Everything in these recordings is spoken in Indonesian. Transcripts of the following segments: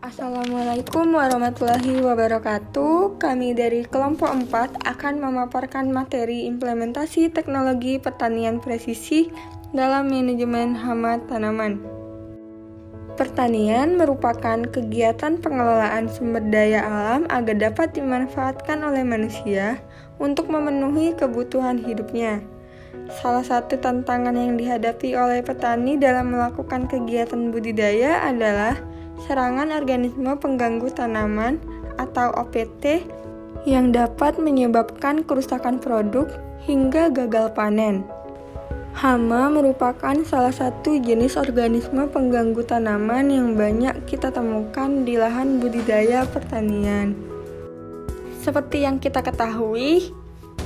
Assalamualaikum warahmatullahi wabarakatuh. Kami dari kelompok 4 akan memaparkan materi implementasi teknologi pertanian presisi dalam manajemen hama tanaman. Pertanian merupakan kegiatan pengelolaan sumber daya alam agar dapat dimanfaatkan oleh manusia untuk memenuhi kebutuhan hidupnya. Salah satu tantangan yang dihadapi oleh petani dalam melakukan kegiatan budidaya adalah serangan organisme pengganggu tanaman atau OPT yang dapat menyebabkan kerusakan produk hingga gagal panen. Hama merupakan salah satu jenis organisme pengganggu tanaman yang banyak kita temukan di lahan budidaya pertanian. Seperti yang kita ketahui,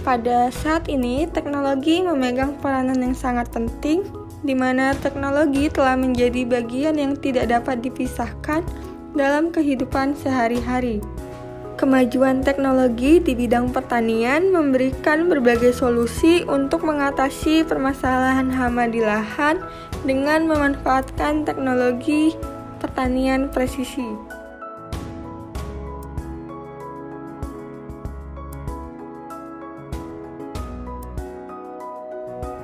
pada saat ini teknologi memegang peranan yang sangat penting, di mana teknologi telah menjadi bagian yang tidak dapat dipisahkan dalam kehidupan sehari-hari. Kemajuan teknologi di bidang pertanian memberikan berbagai solusi untuk mengatasi permasalahan hama di lahan dengan memanfaatkan teknologi pertanian presisi.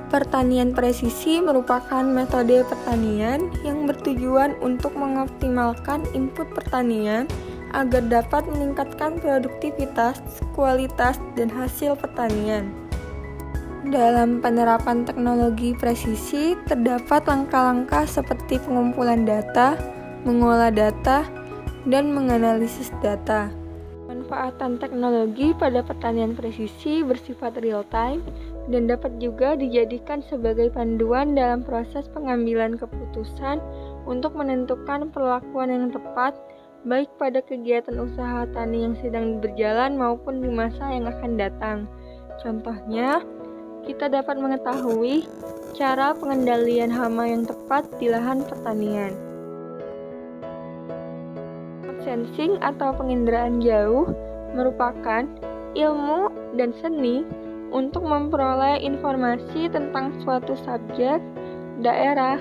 Pertanian presisi merupakan metode pertanian yang bertujuan untuk mengoptimalkan input pertanian agar dapat meningkatkan produktivitas, kualitas, dan hasil pertanian. Dalam penerapan teknologi presisi, terdapat langkah-langkah seperti pengumpulan data, mengolah data, dan menganalisis data. Manfaatan teknologi pada pertanian presisi bersifat real-time dan dapat juga dijadikan sebagai panduan dalam proses pengambilan keputusan untuk menentukan perlakuan yang tepat baik pada kegiatan usaha tani yang sedang berjalan maupun di masa yang akan datang. Contohnya, kita dapat mengetahui cara pengendalian hama yang tepat di lahan pertanian. Sensing atau penginderaan jauh merupakan ilmu dan seni untuk memperoleh informasi tentang suatu subjek, daerah,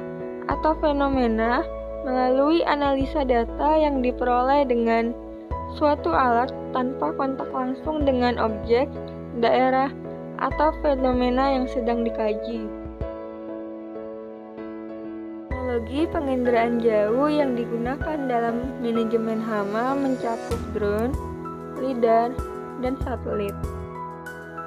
atau fenomena melalui analisa data yang diperoleh dengan suatu alat tanpa kontak langsung dengan objek, daerah, atau fenomena yang sedang dikaji. Teknologi penginderaan jauh yang digunakan dalam manajemen hama mencakup drone, lidar, dan satelit.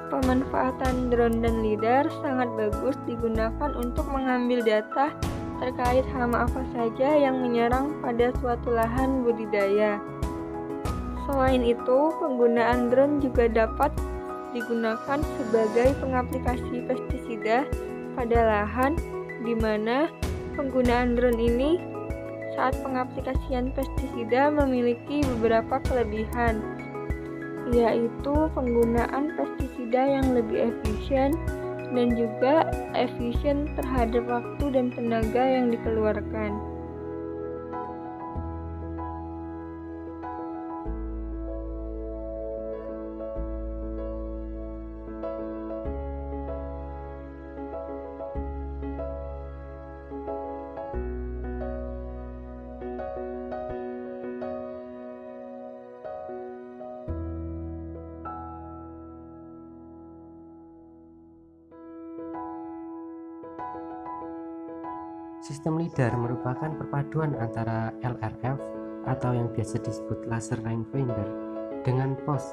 Pemanfaatan drone dan lidar sangat bagus digunakan untuk mengambil data terkait hama apa saja yang menyerang pada suatu lahan budidaya. Selain itu, penggunaan drone juga dapat digunakan sebagai pengaplikasi pestisida pada lahan, di mana penggunaan drone ini saat pengaplikasian pestisida memiliki beberapa kelebihan, yaitu penggunaan pestisida yang lebih efisien dan juga efisien terhadap waktu dan tenaga yang dikeluarkan. Sistem lidar merupakan perpaduan antara LRF atau yang biasa disebut laser rangefinder dengan POS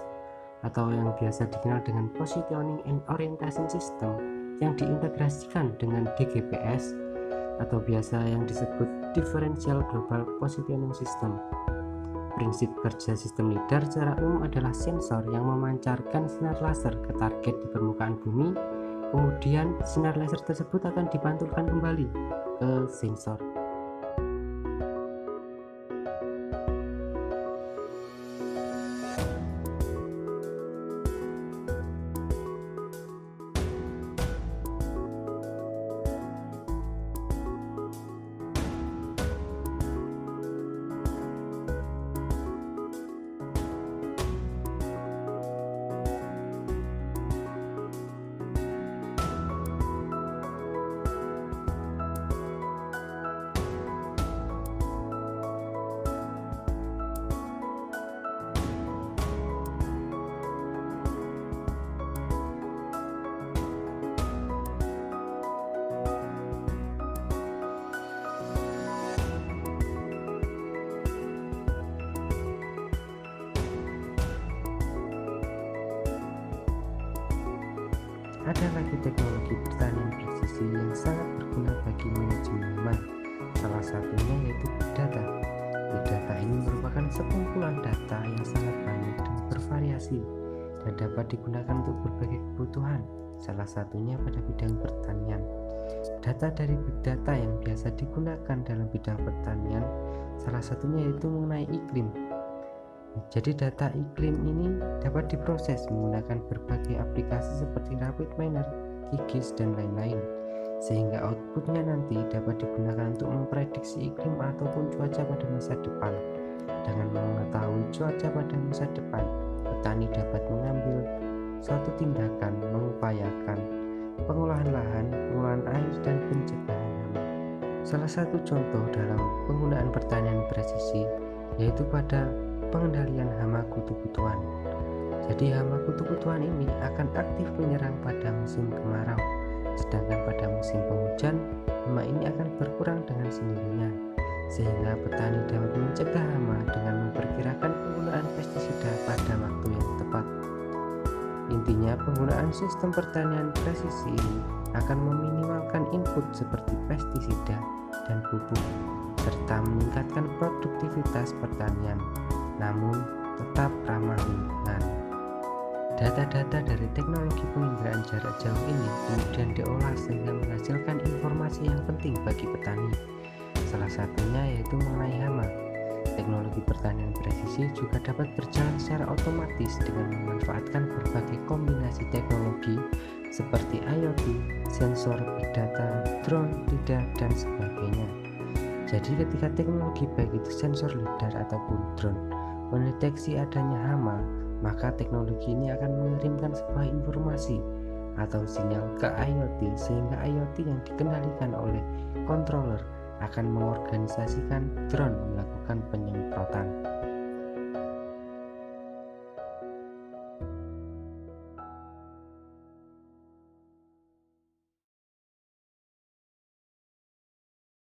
atau yang biasa dikenal dengan Positioning and Orientation System yang diintegrasikan dengan DGPS atau biasa yang disebut Differential Global Positioning System. Prinsip kerja sistem lidar secara umum adalah sensor yang memancarkan sinar laser ke target di permukaan bumi. Kemudian sinar laser tersebut akan dipantulkan kembali ke sensor. Ada lagi teknologi pertanian presisi yang sangat berguna bagi manajemen hama. Salah satunya yaitu Big Data. Big Data ini merupakan sekumpulan data yang sangat banyak dan bervariasi dan dapat digunakan untuk berbagai kebutuhan, salah satunya pada bidang pertanian. Data dari Big Data yang biasa digunakan dalam bidang pertanian salah satunya yaitu mengenai iklim. Jadi data iklim ini dapat diproses menggunakan berbagai aplikasi seperti Rapid Miner, QGIS, dan lain-lain, sehingga outputnya nanti dapat digunakan untuk memprediksi iklim ataupun cuaca pada masa depan. Dengan mengetahui cuaca pada masa depan, petani dapat mengambil suatu tindakan mengupayakan pengolahan lahan, pengolahan air, dan pencegahan hama. Salah satu contoh dalam penggunaan pertanian presisi yaitu pada pengendalian hama kutu-kutuan. Jadi hama kutu-kutuan ini akan aktif menyerang pada musim kemarau, sedangkan pada musim penghujan hama ini akan berkurang dengan sendirinya, sehingga petani dapat mencegah hama dengan memperkirakan penggunaan pestisida pada waktu yang tepat. Intinya, penggunaan sistem pertanian presisi ini akan meminimalkan input seperti pestisida dan pupuk, serta meningkatkan produktivitas pertanian, namun tetap ramah lingkungan. Data-data dari teknologi penginderaan jarak jauh ini kemudian diolah sehingga menghasilkan informasi yang penting bagi petani. Salah satunya yaitu mengenai hama. Teknologi pertanian presisi juga dapat berjalan secara otomatis dengan memanfaatkan berbagai kombinasi teknologi seperti IoT, sensor, big data, drone, lidar, dan sebagainya. Jadi ketika teknologi baik itu sensor, lidar, ataupun drone mendeteksi adanya hama, maka teknologi ini akan mengirimkan sebuah informasi atau sinyal ke IoT, sehingga IoT yang dikendalikan oleh controller akan mengorganisasikan drone melakukan penyemprotan.